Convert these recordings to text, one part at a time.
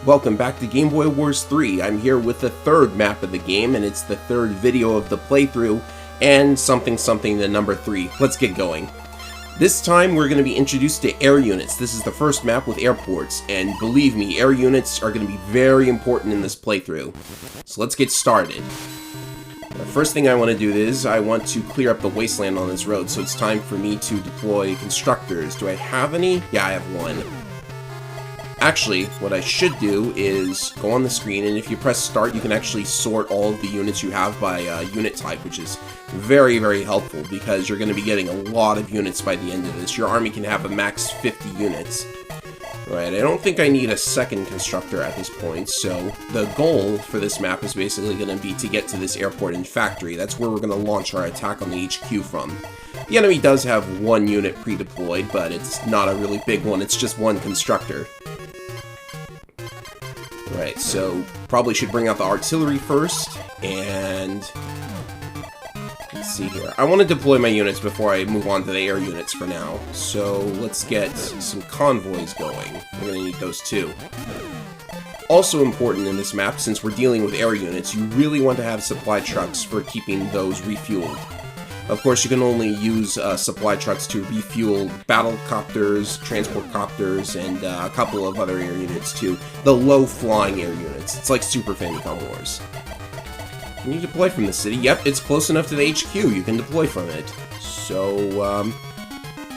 Welcome back to Game Boy Wars 3. I'm here with the third map of the game, and it's the third video of the playthrough, and something to number 3. Let's get going. This time we're going to be introduced to air units. This is the first map with airports, and believe me, air units are going to be very important in this playthrough. So let's get started. The first thing I want to do is, I want to clear up the wasteland on this road, so it's time for me to deploy constructors. Do I have any? Yeah, I have one. Actually, what I should do is go on the screen, and if you press start, you can actually sort all of the units you have by unit type, which is very, very helpful because you're going to be getting a lot of units by the end of this. Your army can have a max 50 units. Right, I don't think I need a second constructor at this point, so the goal for this map is basically going to be to get to this airport and factory. That's where we're going to launch our attack on the HQ from. The enemy does have one unit pre-deployed, but it's not a really big one, it's just one constructor. Right, so probably should bring out the artillery first, and let's see here. I want to deploy my units before I move on to the air units for now, so let's get some convoys going. We're going to need those too. Also important in this map, since we're dealing with air units, you really want to have supply trucks for keeping those refueled. Of course, you can only use supply trucks to refuel battle copters, transport copters, and a couple of other air units too. The low-flying air units. It's like Super Famicom Wars. Can you deploy from the city? Yep, it's close enough to the HQ. You can deploy from it. So,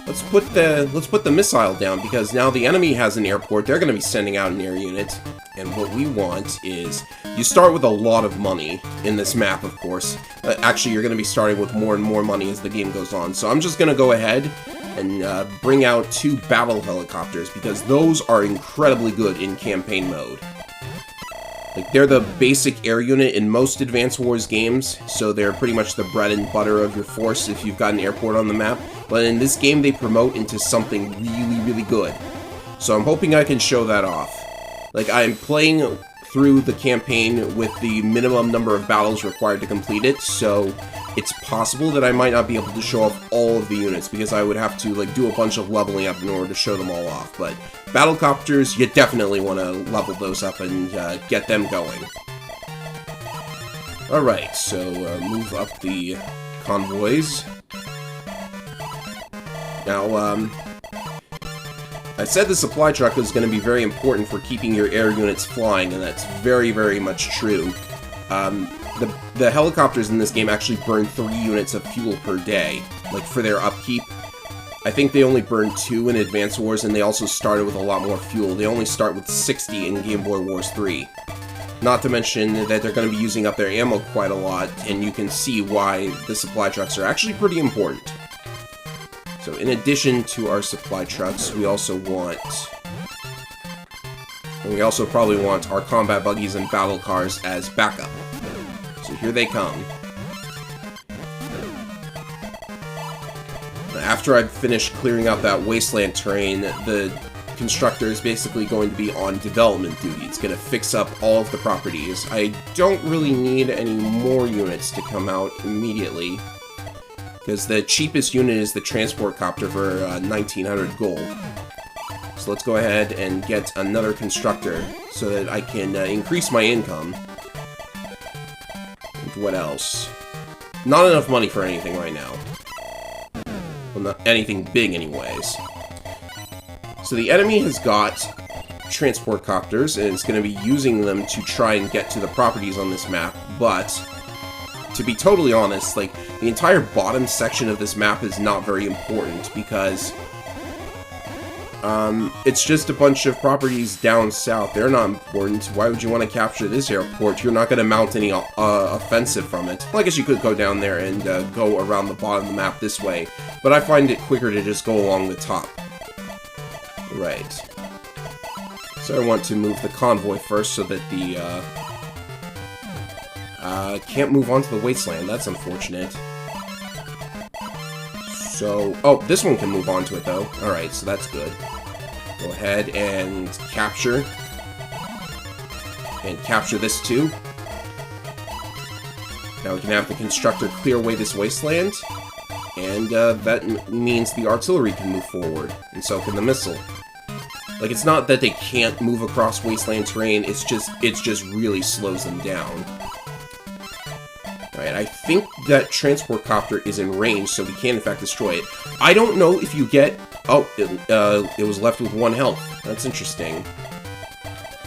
let's put the missile down, because now the enemy has an airport. They're going to be sending out an air unit. And what we want is, you start with a lot of money in this map, of course. Actually, you're going to be starting with more and more money as the game goes on. So I'm just going to go ahead and bring out 2 battle helicopters, because those are incredibly good in campaign mode. Like, they're the basic air unit in most Advance Wars games, so they're pretty much the bread and butter of your force if you've got an airport on the map. But in this game, they promote into something really, really good. So I'm hoping I can show that off. Like, I'm playing through the campaign with the minimum number of battles required to complete it, so it's possible that I might not be able to show off all of the units, because I would have to, like, do a bunch of leveling up in order to show them all off. But battlecopters, you definitely want to level those up and get them going. Alright, so move up the convoys. Now, I said the supply truck is going to be very important for keeping your air units flying, and that's very, very much true. The helicopters in this game actually burn 3 units of fuel per day, like for their upkeep. I think they only burn 2 in Advance Wars, and they also started with a lot more fuel. They only start with 60 in Game Boy Wars 3. Not to mention that they're going to be using up their ammo quite a lot, and you can see why the supply trucks are actually pretty important. So in addition to our supply trucks, we also probably want our combat buggies and battle cars as backup. So here they come. After I've finished clearing out that wasteland terrain, the constructor is basically going to be on development duty. It's going to fix up all of the properties. I don't really need any more units to come out immediately, because the cheapest unit is the transport copter for 1900 gold. So let's go ahead and get another constructor so that I can increase my income. And what else? Not enough money for anything right now. Well, not anything big anyways. So the enemy has got transport copters, and it's going to be using them to try and get to the properties on this map, but to be totally honest, like, the entire bottom section of this map is not very important, because it's just a bunch of properties down south. They're not important. Why would you want to capture this airport? You're not going to mount any offensive from it. Well, I guess you could go down there and go around the bottom of the map this way, but I find it quicker to just go along the top. Right. So I want to move the convoy first so that the can't move on to the wasteland. That's unfortunate. So, oh, this one can move on to it, though. Alright, so that's good. Go ahead and capture. And capture this, too. Now we can have the constructor clear away this wasteland. And that means the artillery can move forward. And so can the missile. Like, it's not that they can't move across wasteland terrain, it just really slows them down. Alright, I think that transport copter is in range, so we can in fact destroy it. I don't know if you get... Oh, it was left with 1 health. That's interesting.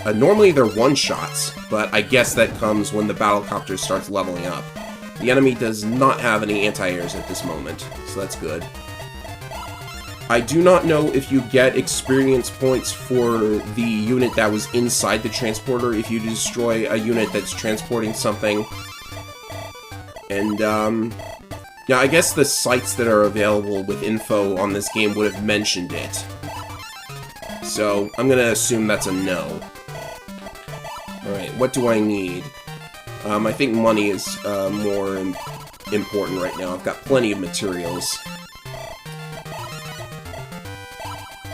Normally they're one-shots, but I guess that comes when the battlecopter starts leveling up. The enemy does not have any anti-airs at this moment, so that's good. I do not know if you get experience points for the unit that was inside the transporter if you destroy a unit that's transporting something. And, yeah, I guess the sites that are available with info on this game would have mentioned it. So, I'm gonna assume that's a no. Alright, what do I need? I think money is more important right now. I've got plenty of materials.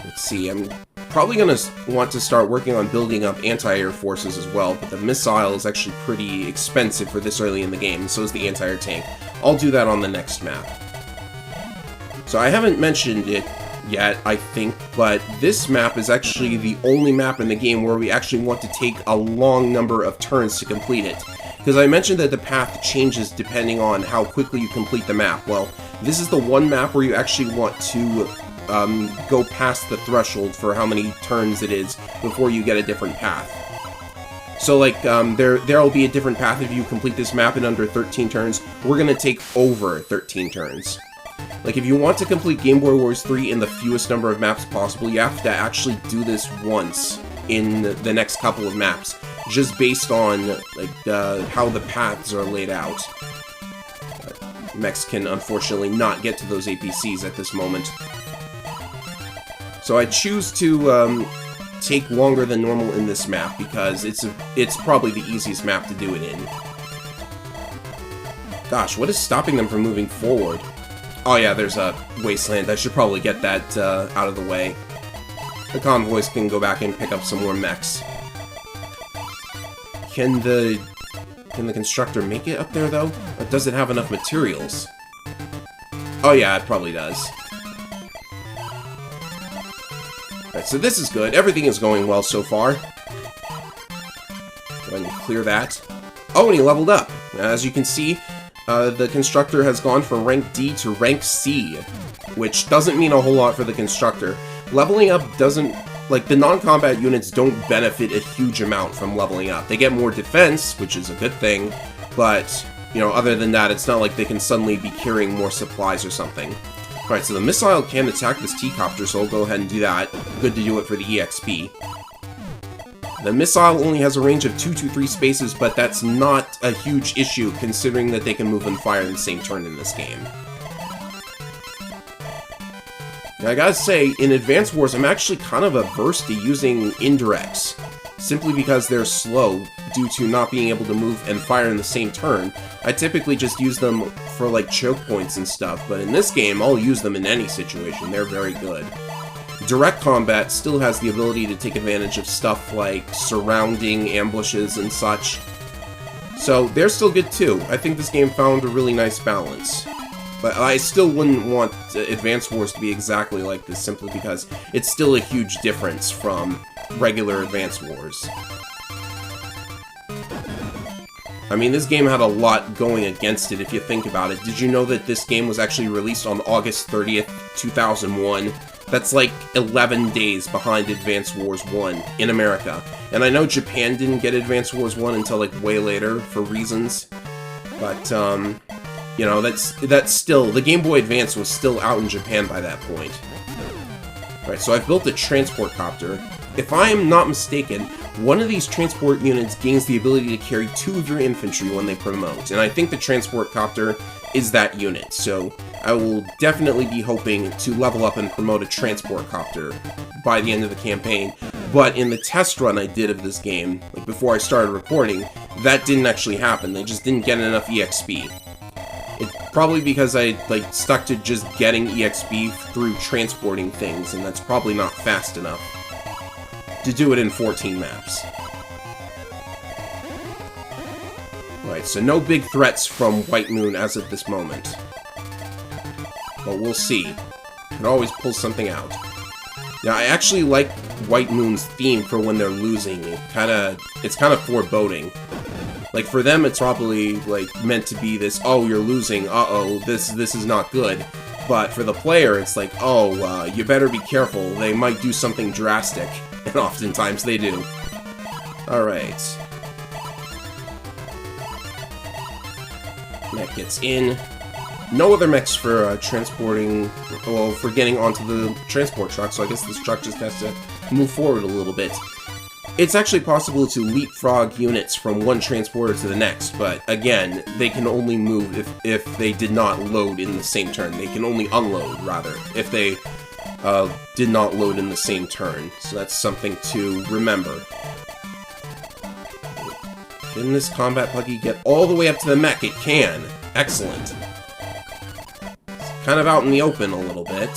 Let's see, I'm probably going to want to start working on building up anti-air forces as well, but the missile is actually pretty expensive for this early in the game, so is the anti-air tank. I'll do that on the next map. So I haven't mentioned it yet, I think, but this map is actually the only map in the game where we actually want to take a long number of turns to complete it. Because I mentioned that the path changes depending on how quickly you complete the map. Well, this is the one map where you actually want to go past the threshold for how many turns it is before you get a different path. So, like, there'll be a different path if you complete this map in under 13 turns. We're gonna take over 13 turns. Like, if you want to complete Game Boy Wars 3 in the fewest number of maps possible, you have to actually do this once in the next couple of maps, just based on, like, how the paths are laid out. Mechs can, unfortunately, not get to those APCs at this moment. So I choose to take longer than normal in this map because it's probably the easiest map to do it in. Gosh, what is stopping them from moving forward? Oh yeah, there's a wasteland. I should probably get that out of the way. The convoys can go back and pick up some more mechs. Can the constructor make it up there though? Or does it have enough materials? Oh yeah, it probably does. Alright, so this is good. Everything is going well so far. Go ahead and clear that. Oh, and he leveled up. As you can see, the constructor has gone from rank D to rank C, which doesn't mean a whole lot for the constructor. Leveling up doesn't... Like, the non-combat units don't benefit a huge amount from leveling up. They get more defense, which is a good thing, but, you know, other than that, it's not like they can suddenly be carrying more supplies or something. Alright, so the missile can attack this T-copter, so I'll go ahead and do that. Good to do it for the EXP. The missile only has a range of 2 to 3 spaces, but that's not a huge issue, considering that they can move and fire in the same turn in this game. Now, I gotta say, in Advance Wars, I'm actually kind of averse to using indirects, simply because they're slow due to not being able to move and fire in the same turn. I typically just use them for, like, choke points and stuff, but in this game, I'll use them in any situation. They're very good. Direct combat still has the ability to take advantage of stuff like surrounding ambushes and such. So, they're still good too. I think this game found a really nice balance. But I still wouldn't want Advance Wars to be exactly like this, simply because it's still a huge difference from regular Advance Wars. I mean, this game had a lot going against it, if you think about it. Did you know that this game was actually released on August 30th, 2001? That's like 11 days behind Advance Wars 1 in America. And I know Japan didn't get Advance Wars 1 until like way later for reasons. But, you know, that's still... The Game Boy Advance was still out in Japan by that point. Alright, so I've built a transport copter. If I am not mistaken, one of these transport units gains the ability to carry 2 of your infantry when they promote. And I think the transport copter is that unit, so I will definitely be hoping to level up and promote a transport copter by the end of the campaign. But in the test run I did of this game, like before I started recording, that didn't actually happen. They just didn't get enough EXP. Probably because I, like, stuck to just getting EXP through transporting things, and that's probably not fast enough to do it in 14 maps. Right, so no big threats from White Moon as of this moment. But we'll see. Could always pull something out. Now, I actually like White Moon's theme for when they're losing. It's kind of foreboding. Like, for them, it's probably, like, meant to be this, oh, you're losing, uh-oh, this is not good. But for the player, it's like, oh, you better be careful, they might do something drastic. And oftentimes they do. Alright. Mech gets in. No other mechs for transporting, well, for getting onto the transport truck, so I guess this truck just has to move forward a little bit. It's actually possible to leapfrog units from one transporter to the next, but again, they can only move if they did not load in the same turn. They can only unload, rather, if they did not load in the same turn. So that's something to remember. Can this combat buggy get all the way up to the mech? It can. Excellent. It's kind of out in the open a little bit,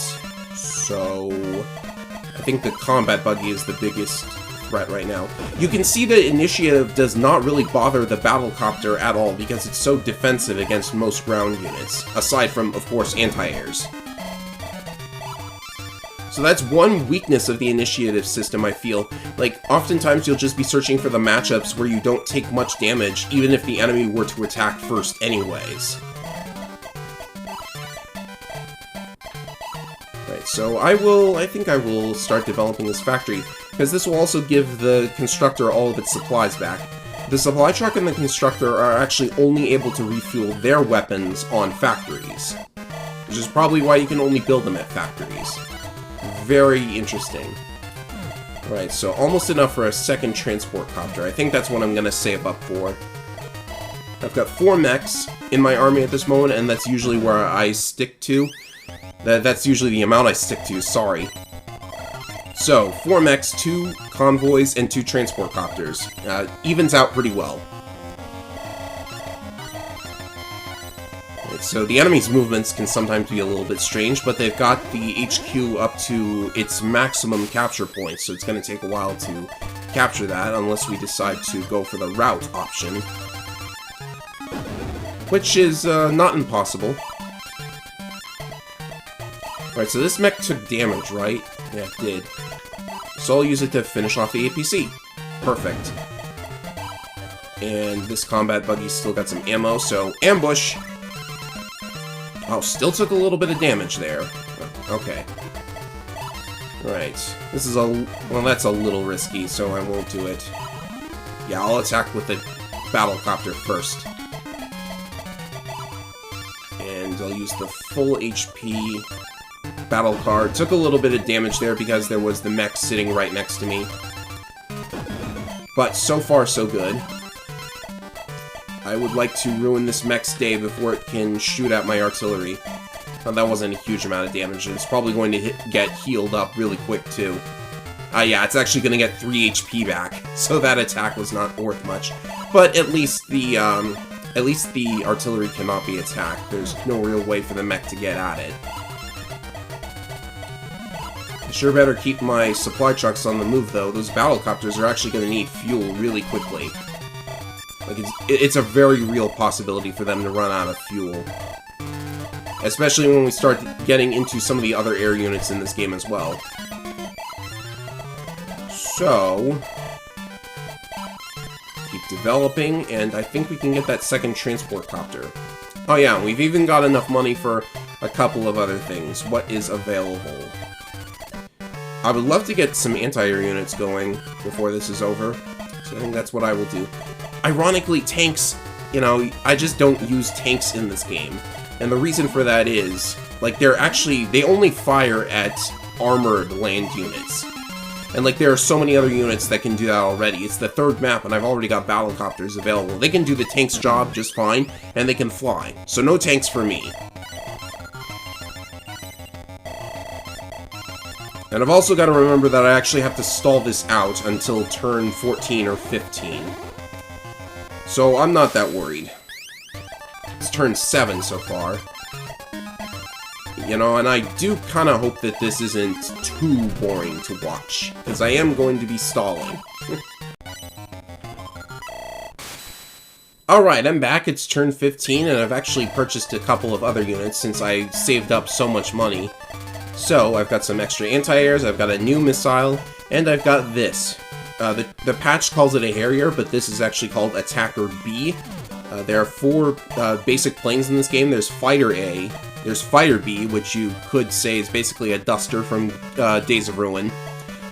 so I think the combat buggy is the biggest threat right now. You can see the initiative does not really bother the battlecopter at all because it's so defensive against most ground units, aside from, of course, anti-airs. So that's one weakness of the initiative system, I feel. Like, oftentimes you'll just be searching for the matchups where you don't take much damage, even if the enemy were to attack first anyways. Right, so I think I will start developing this factory, because this will also give the constructor all of its supplies back. The supply truck and the constructor are actually only able to refuel their weapons on factories, which is probably why you can only build them at factories. Very interesting. Right, so almost enough for a second transport copter. I think that's what I'm going to save up for. I've got 4 mechs in my army at this moment, and that's usually where I stick to. That's usually the amount I stick to, sorry. So, 4 mechs, 2 convoys, and 2 transport copters. Evens out pretty well. So the enemy's movements can sometimes be a little bit strange, but they've got the HQ up to its maximum capture point, so it's going to take a while to capture that, unless we decide to go for the route option. Which is not impossible. Alright, so this mech took damage, right? Yeah, it did. So I'll use it to finish off the APC. Perfect. And this combat buggy's still got some ammo, so ambush! Oh, still took a little bit of damage there. Okay. Right. This is well, that's a little risky, so I won't do it. Yeah, I'll attack with the battlecopter first. And I'll use the full HP battle card. Took a little bit of damage there because there was the mech sitting right next to me. But so far, so good. I would like to ruin this mech's day before it can shoot at my artillery. That wasn't a huge amount of damage, and it's probably going to get healed up really quick, too. Yeah, it's actually going to get 3 HP back, so that attack was not worth much. But at least the artillery cannot be attacked. There's no real way for the mech to get at it. I sure better keep my supply trucks on the move, though. Those battlecopters are actually going to need fuel really quickly. Like, it's a very real possibility for them to run out of fuel. Especially when we start getting into some of the other air units in this game as well. So, keep developing, and I think we can get that second transport copter. Oh yeah, we've even got enough money for a couple of other things. What is available? I would love to get some anti-air units going before this is over. So I think that's what I will do. Ironically, tanks, you know, I just don't use tanks in this game. And the reason for that is, like, they only fire at armored land units. And, like, there are so many other units that can do that already. It's the 3rd map, and I've already got battlecopters available. They can do the tank's job just fine, and they can fly. So no tanks for me. And I've also got to remember that I actually have to stall this out until turn 14 or 15. So I'm not that worried. It's turn 7 so far. You know, and I do kind of hope that this isn't too boring to watch, because I am going to be stalling. Alright, I'm back. It's turn 15, and I've actually purchased a couple of other units since I saved up so much money. So, I've got some extra anti-airs, I've got a new missile, and I've got this. The patch calls it a Harrier, but this is actually called Attacker B. There are 4 basic planes in this game. There's Fighter A, there's Fighter B, which you could say is basically a Duster from Days of Ruin.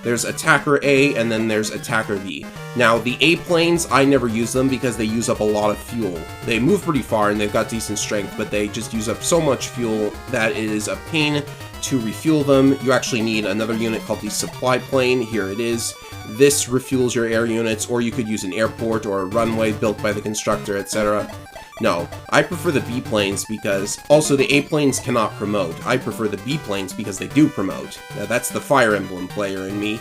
There's Attacker A, and then there's Attacker B. Now, the A planes, I never use them because they use up a lot of fuel. They move pretty far, and they've got decent strength, but they just use up so much fuel that it is a pain to refuel them. You actually need another unit called the Supply Plane. Here it is. This refuels your air units, or you could use an airport or a runway built by the constructor, etc. No, I prefer the B planes because... Also, the A planes cannot promote. I prefer the B planes because they do promote. Now, that's the Fire Emblem player in me.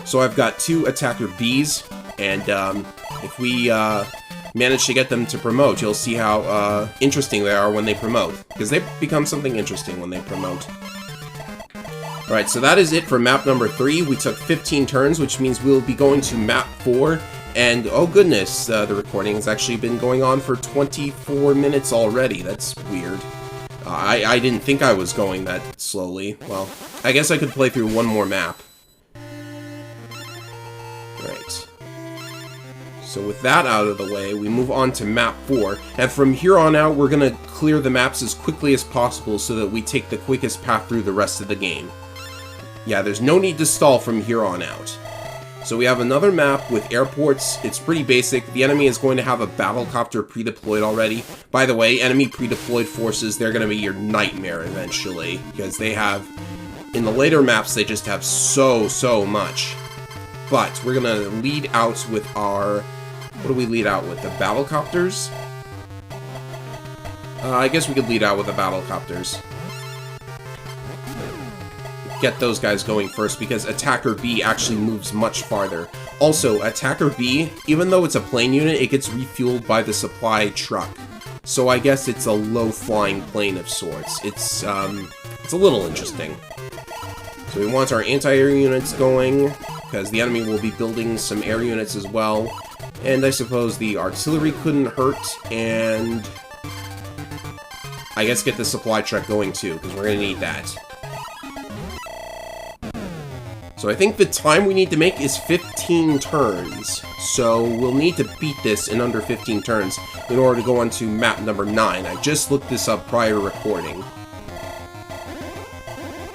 So I've got 2 Attacker Bs, and if we manage to get them to promote, you'll see how interesting they are when they promote. Because they become something interesting when they promote. Alright, so that is it for map number 3. We took 15 turns, which means we'll be going to map 4. And, oh goodness, the recording has actually been going on for 24 minutes already. That's weird. I didn't think I was going that slowly. Well, I guess I could play through one more map. Right. So with that out of the way, we move on to map 4. And from here on out, we're going to clear the maps as quickly as possible so that we take the quickest path through the rest of the game. Yeah, there's no need to stall from here on out. So we have another map with airports. It's pretty basic. The enemy is going to have a battlecopter pre-deployed already. By the way, enemy pre-deployed forces, they're going to be your nightmare eventually. Because they have... In the later maps, they just have so much. But we're going to lead out with our... What do we lead out with? The battlecopters? I guess we could lead out with the battlecopters. Get those guys going first, because Attacker B actually moves much farther. Also, Attacker B, even though it's a plane unit, it gets refueled by the supply truck. So I guess it's a low-flying plane of sorts. It's a little interesting. So we want our anti-air units going, because the enemy will be building some air units as well. And I suppose the artillery couldn't hurt, and... I guess get the supply truck going too, because we're going to need that. So I think the time we need to make is 15 turns. So we'll need to beat this in under 15 turns in order to go on to map number 9. I just looked this up prior to recording.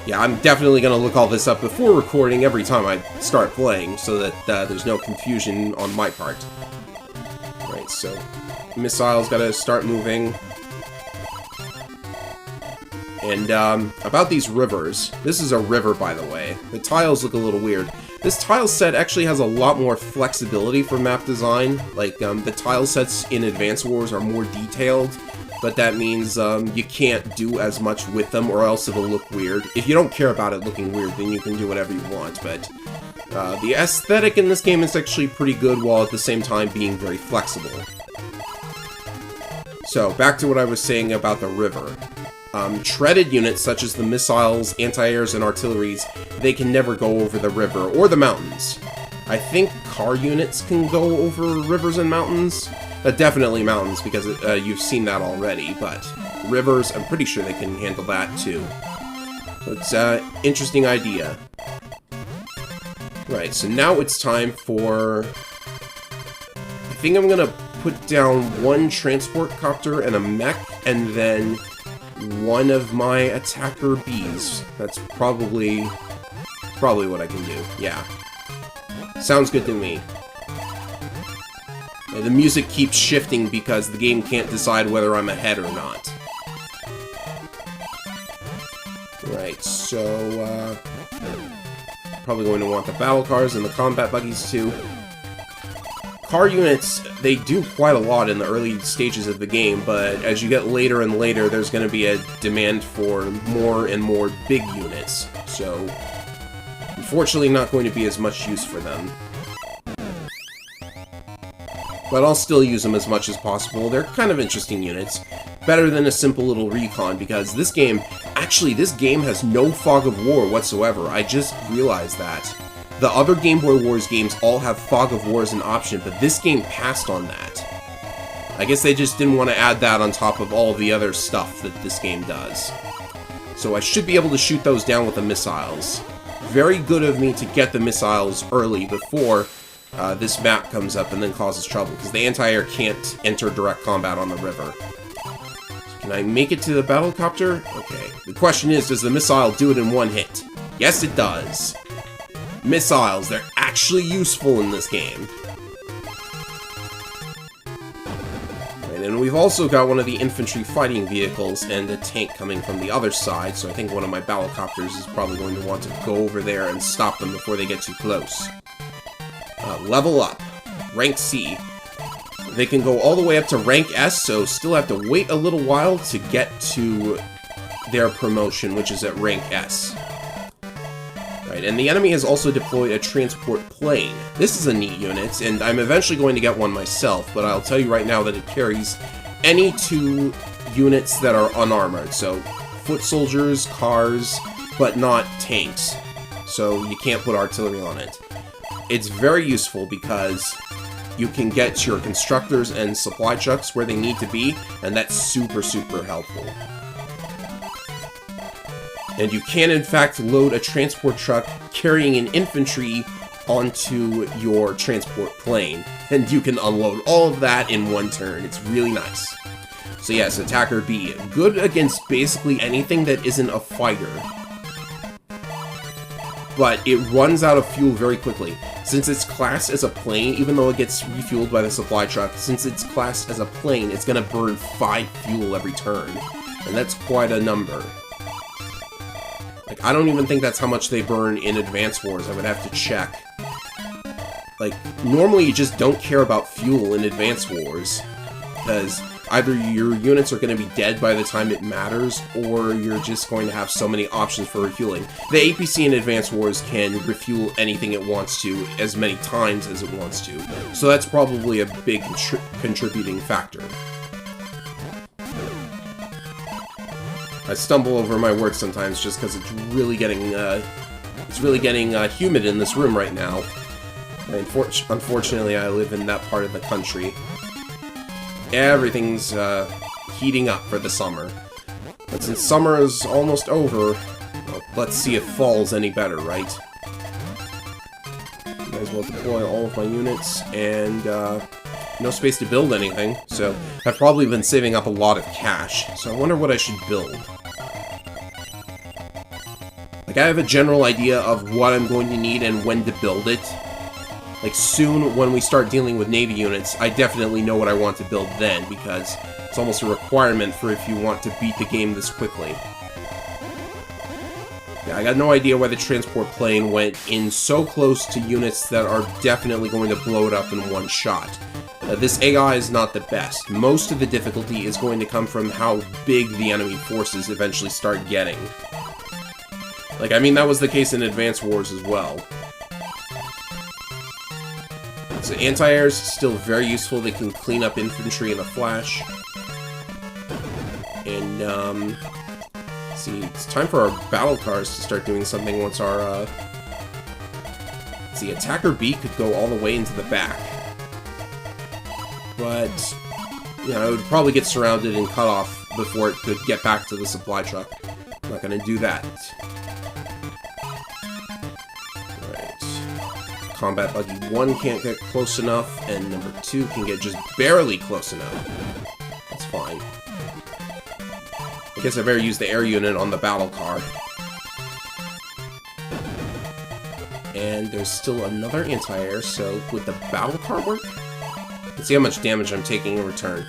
Yeah, I'm definitely going to look all this up before recording every time I start playing, so that there's no confusion on my part. Right, so missiles got to start moving. And, about these rivers, this is a river, by the way. The tiles look a little weird. This tile set actually has a lot more flexibility for map design. Like, the tile sets in Advance Wars are more detailed, but that means, you can't do as much with them, or else it'll look weird. If you don't care about it looking weird, then you can do whatever you want, but... the aesthetic in this game is actually pretty good, while at the same time being very flexible. So, back to what I was saying about the river. Treaded units, such as the missiles, anti-airs, and artilleries, they can never go over the river, or the mountains. I think car units can go over rivers and mountains. Definitely mountains, because you've seen that already, but rivers, I'm pretty sure they can handle that too. So it's an interesting idea. Right, so now it's time for... I think I'm gonna put down one transport copter and a mech, and then one of my attacker bees. That's probably what I can do. Yeah. Sounds good to me. And the music keeps shifting because the game can't decide whether I'm ahead or not. Right, so, probably going to want the battle cars and the combat buggies too. Car units, they do quite a lot in the early stages of the game, but as you get later and later, there's going to be a demand for more and more big units. So, unfortunately not going to be as much use for them. But I'll still use them as much as possible. They're kind of interesting units. Better than a simple little recon, because this game, actually, this game has no fog of war whatsoever. I just realized that. The other Game Boy Wars games all have fog of war as an option, but this game passed on that. I guess they just didn't want to add that on top of all the other stuff that this game does. So I should be able to shoot those down with the missiles. Very good of me to get the missiles early before this map comes up and then causes trouble, because the anti-air can't enter direct combat on the river. Can I make it to the battlecopter? Okay. The question is, does the missile do it in one hit? Yes, it does. Missiles, they're actually useful in this game. Right, and we've also got one of the infantry fighting vehicles and a tank coming from the other side, so I think one of my battlecopters is probably going to want to go over there and stop them before they get too close. Level up. Rank C. They can go all the way up to rank S, so still have to wait a little while to get to their promotion, which is at rank S. Right, and the enemy has also deployed a transport plane. This is a neat unit, and I'm eventually going to get one myself, but I'll tell you right now that it carries any 2 units that are unarmored, so foot soldiers, cars, but not tanks. So you can't put artillery on it. It's very useful because you can get your constructors and supply trucks where they need to be, and that's super, super helpful. And you can, in fact, load a transport truck carrying an infantry onto your transport plane, and you can unload all of that in one turn. It's really nice. So yes, Attacker B. Good against basically anything that isn't a fighter. But it runs out of fuel very quickly. Since it's classed as a plane, even though it gets refueled by the supply truck, since it's classed as a plane, it's going to burn 5 fuel every turn. And that's quite a number. Like, I don't even think that's how much they burn in Advance Wars. I would have to check. Like, normally you just don't care about fuel in Advance Wars, because either your units are going to be dead by the time it matters, or you're just going to have so many options for refueling. The APC in Advance Wars can refuel anything it wants to, as many times as it wants to, so that's probably a big contributing factor. I stumble over my words sometimes just because it's really getting humid in this room right now. Unfortunately, I live in that part of the country. Everything's heating up for the summer. But since summer is almost over, well, let's see if fall's any better, right? Might as well deploy all of my units, and no space to build anything, so I've probably been saving up a lot of cash. So I wonder what I should build. Like, I have a general idea of what I'm going to need and when to build it. Like, soon, when we start dealing with Navy units, I definitely know what I want to build then, because it's almost a requirement for if you want to beat the game this quickly. Yeah, I got no idea why the transport plane went in so close to units that are definitely going to blow it up in one shot. This AI is not the best. Most of the difficulty is going to come from how big the enemy forces eventually start getting. Like, I mean, that was the case in Advance Wars as well. So anti-air's still very useful. They can clean up infantry in a flash. And, let's see, it's time for our battle cars to start doing something once our, let's see, Attacker B could go all the way into the back. But, you know, it would probably get surrounded and cut off before it could get back to the supply truck. I'm not gonna do that. Combat Buggy 1 can't get close enough, and number 2 can get just barely close enough. That's fine. I guess I better use the air unit on the battle car. And there's still another anti-air, so would the battle car work? Let's see how much damage I'm taking in return.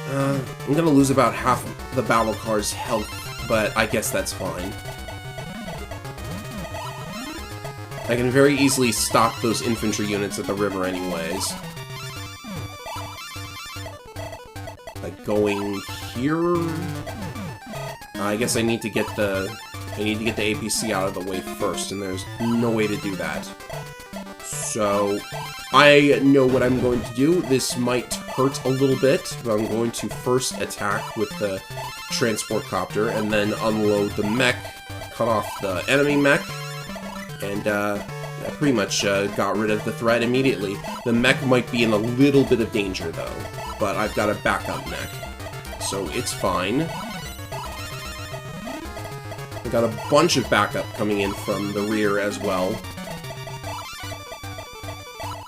I'm gonna lose about half the battle car's health, but I guess that's fine. I can very easily stop those infantry units at the river anyways. Like going here? I guess I need to get the APC out of the way first, and there's no way to do that. So I know what I'm going to do. This might hurt a little bit, but I'm going to first attack with the transport copter and then unload the mech, cut off the enemy mech. And, I pretty much got rid of the threat immediately. The mech might be in a little bit of danger, though. But I've got a backup mech. So it's fine. Got a bunch of backup coming in from the rear as well.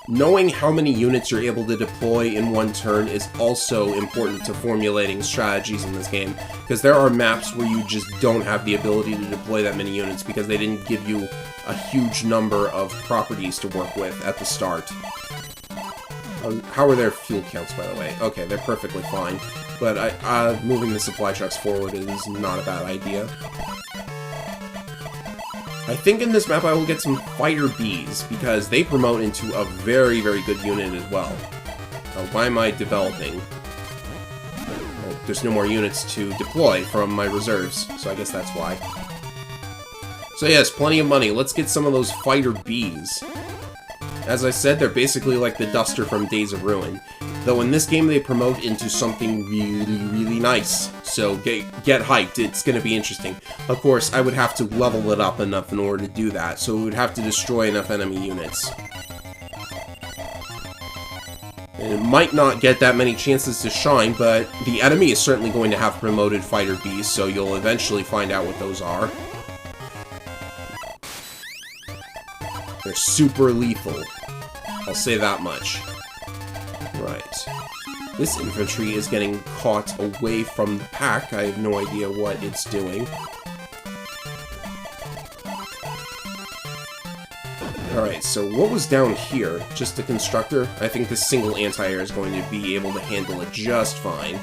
Knowing how many units you're able to deploy in one turn is also important to formulating strategies in this game, because there are maps where you just don't have the ability to deploy that many units because they didn't give you a huge number of properties to work with at the start. How are their fuel counts, by the way? Okay, they're perfectly fine, but moving the supply trucks forward is not a bad idea. I think in this map I will get some Fighter Bees, because they promote into a very, very good unit as well. Why am I developing? There's no more units to deploy from my reserves, so I guess that's why. So yes, plenty of money. Let's get some of those Fighter Bees. As I said, they're basically like the Duster from Days of Ruin. Though in this game they promote into something really, really nice. So get hyped, it's going to be interesting. Of course, I would have to level it up enough in order to do that, so we would have to destroy enough enemy units. And it might not get that many chances to shine, but the enemy is certainly going to have promoted Fighter Bees, so you'll eventually find out what those are. They're super lethal. I'll say that much. Right. This infantry is getting caught away from the pack. I have no idea what it's doing. Alright, so what was down here? Just a constructor? I think this single anti-air is going to be able to handle it just fine.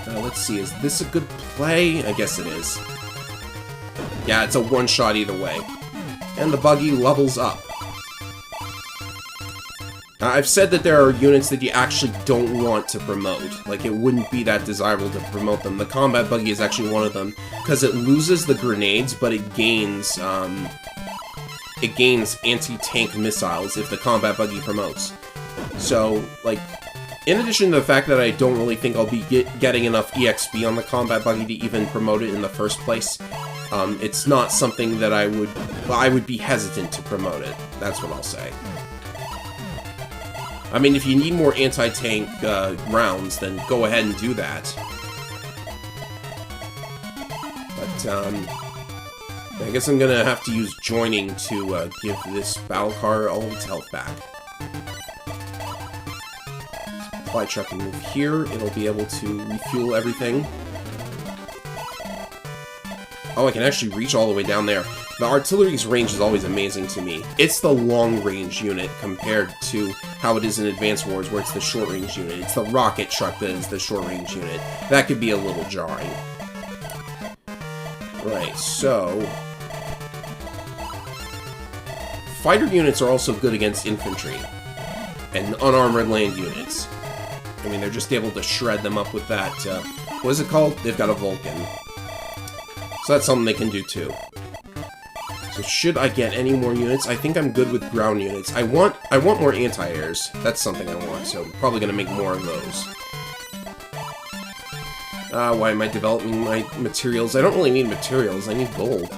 Let's see, is this a good play? I guess it is. Yeah, it's a one-shot either way. And the buggy levels up. I've said that there are units that you actually don't want to promote. Like, it wouldn't be that desirable to promote them. The combat buggy is actually one of them, because it loses the grenades, but it gains anti-tank missiles if the combat buggy promotes. So, like, in addition to the fact that I don't really think I'll be getting enough EXP on the combat buggy to even promote it in the first place, it's not something that I would be hesitant to promote it. That's what I'll say. I mean, if you need more anti-tank rounds, then go ahead and do that. But I guess I'm gonna have to use joining to give this battle car all of its health back. Supply truck can move here. It'll be able to refuel everything. Oh, I can actually reach all the way down there. The artillery's range is always amazing to me. It's the long-range unit compared to how it is in Advanced Wars, where it's the short-range unit. It's the rocket truck that is the short-range unit. That could be a little jarring. Right, so... Fighter units are also good against infantry and unarmored land units. I mean, they're just able to shred them up with that, what is it called? They've got a Vulcan. So that's something they can do too. So should I get any more units? I think I'm good with ground units. I want more anti-airs. That's something I want, so I'm probably going to make more of those. Why am I developing my materials? I don't really need materials, I need gold.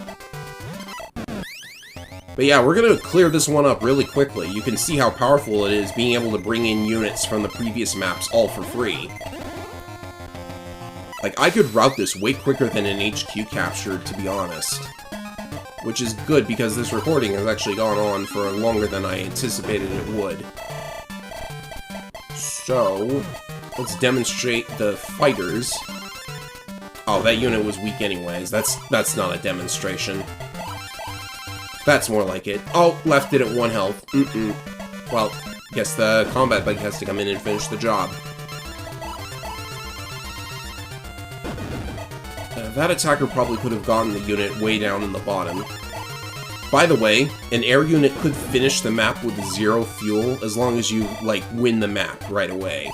But yeah, we're going to clear this one up really quickly. You can see how powerful it is being able to bring in units from the previous maps all for free. Like, I could route this way quicker than an HQ capture, to be honest. Which is good, because this recording has actually gone on for longer than I anticipated it would. So, let's demonstrate the fighters. Oh, that unit was weak anyways. That's not a demonstration. That's more like it. Oh, left it at 1 health. Well, guess the combat bug has to come in and finish the job. That attacker probably could have gotten the unit way down in the bottom. By the way, an air unit could finish the map with 0 fuel as long as you, like, win the map right away.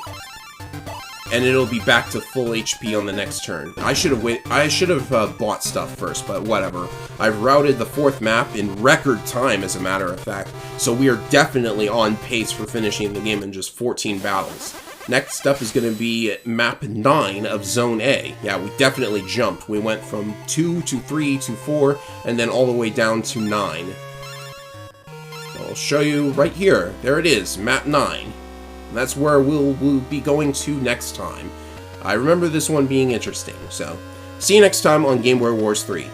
And it'll be back to full HP on the next turn. I should have bought stuff first, but whatever. I've routed the 4th map in record time, as a matter of fact, so we are definitely on pace for finishing the game in just 14 battles. Next up is going to be map 9 of Zone A. Yeah, we definitely jumped. We went from 2 to 3 to 4, and then all the way down to 9. I'll show you right here. There it is, map 9. That's where we'll be going to next time. I remember this one being interesting, so see you next time on Game Boy Wars 3.